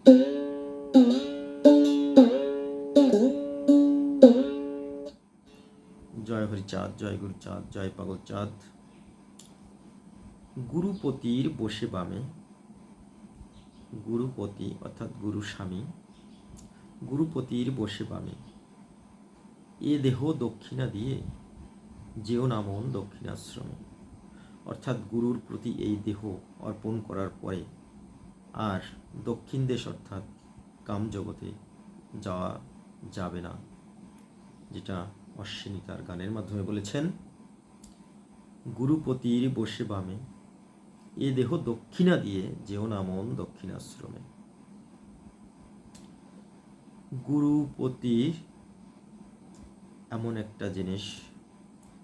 জয় হরিচাঁদ, জয় গুরুচাঁদ, জয় পাগল চাঁদ। গুরুপতির বসে বামে, গুরুপতি অর্থাৎ গুরু স্বামী, গুরুপতির বসে বামে, এ দেহ দক্ষিণা দিয়ে যেও না মন দক্ষিণাশ্রমে। অর্থাৎ গুরুর প্রতি এই দেহ অর্পণ করার পরে আর দক্ষিণ দেশ অর্থাৎ কামজগতে যাওয়া যাবে না, যেটা অশ্বিনী তার গানের মাধ্যমে বলেছেন। গুরুপতির বসে বামে, এ দেহ দক্ষিণা দিয়ে যেও না মন দক্ষিণাশ্রমে। গুরুপতির এমন একটা জিনিস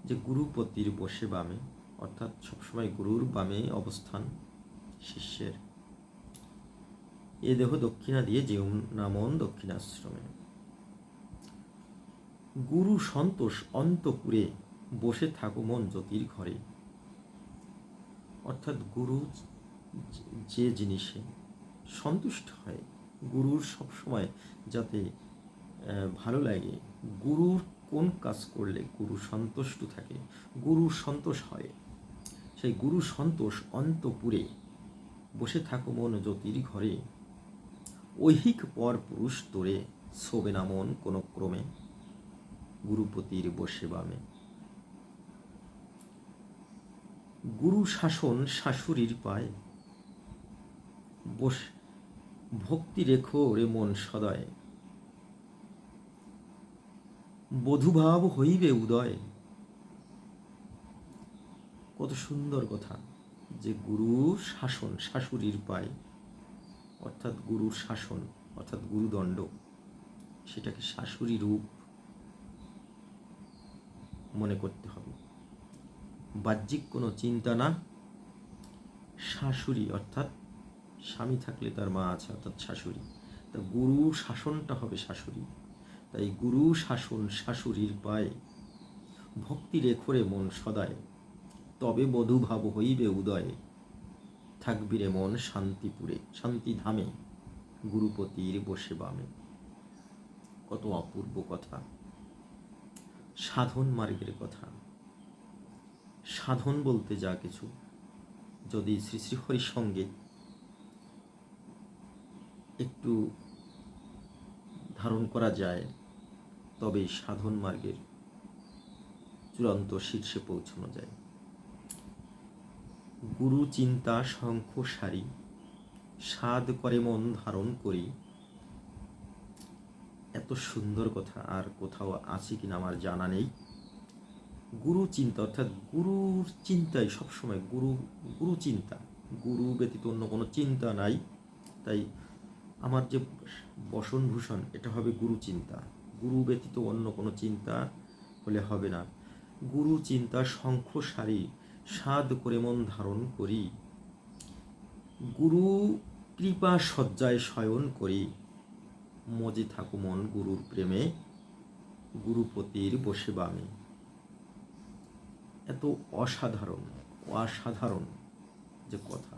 যে গুরুপতির বসে বামে, অর্থাৎ সবসময় গুরুর বামে অবস্থান শিষ্যের। এ দেহ দক্ষিণা দিয়ে যেও না মন দক্ষিণাশ্রমে। গুরু সন্তোষ অন্তপুরে, বসে থাকো মন জ্যোতির ঘরে। অর্থাৎ গুরু যে জিনিসে সন্তুষ্ট হয়, গুরুর সবসময় যাতে ভালো লাগে, গুরুর কোন কাজ করলে গুরু সন্তুষ্ট থাকে, গুরুর সন্তোষ হয়, সেই গুরু সন্তোষ অন্তপুরে, বসে থাকো মন জ্যোতির ঘরে। ঐহিক পর পুরুষ তোরে, শোবে না মন কোনো ক্রমে। গুরুপতির বসে বামে। গুরু শাসন শাশুড়ির পায়, বস ভক্তি রেখো রে মন সদয়। বধূভাব হইবে উদয়। কত সুন্দর কথা, যে গুরু শাসন শাশুড়ির পায়, অর্থাৎ গুরুর শাসন অর্থাৎ গুরুদণ্ড, সেটাকে শাশুড়ি রূপ মনে করতে হবে। বাহ্যিক কোনো চিন্তা না, শাশুড়ি অর্থাৎ স্বামী থাকলে তার মা আছে অর্থাৎ শাশুড়ি, তা গুরু শাসনটা হবে শাশুড়ি। তাই গুরু শাসন শাশুড়ির পায়, ভক্তি রেখোরে মন সদায়। তবে বধূভাব হইবে উদয়, থাকবি রে মন শান্তিপুরে শান্তিধামে। গুরুপতির বসে বামে। কত অপূর্ব কথা, সাধন মার্গের কথা। সাধন বলতে যা কিছু, যদি শ্রী শ্রী হরির সঙ্গে একটু ধারণ করা যায়, তবে সাধন মার্গের চূড়ান্ত শীর্ষে পৌঁছানো যায়। গুরু চিন্তা শঙ্খ সারি, সাধ করে মন ধারণ করি। এত সুন্দর কথা আর কোথাও আছে কিনা আমার জানা নেই। গুরু চিন্তা অর্থাৎ গুরুর চিন্তায় সবসময়, গুরু চিন্তা, গুরু ব্যতীত অন্য কোনো চিন্তা নাই। তাই আমার যে বসনভূষণ, এটা হবে গুরু চিন্তা, গুরু ব্যতীত অন্য কোনো চিন্তা হলে হবে না। গুরু চিন্তা শঙ্খ সারি, সাধ করে মন ধারণ করি। গুরু কৃপা শয্যায় শয়ন করি, মজে থাকো মন গুরুর প্রেমে। গুরুপতির বসে বামে। এত অসাধারণ যে কথা,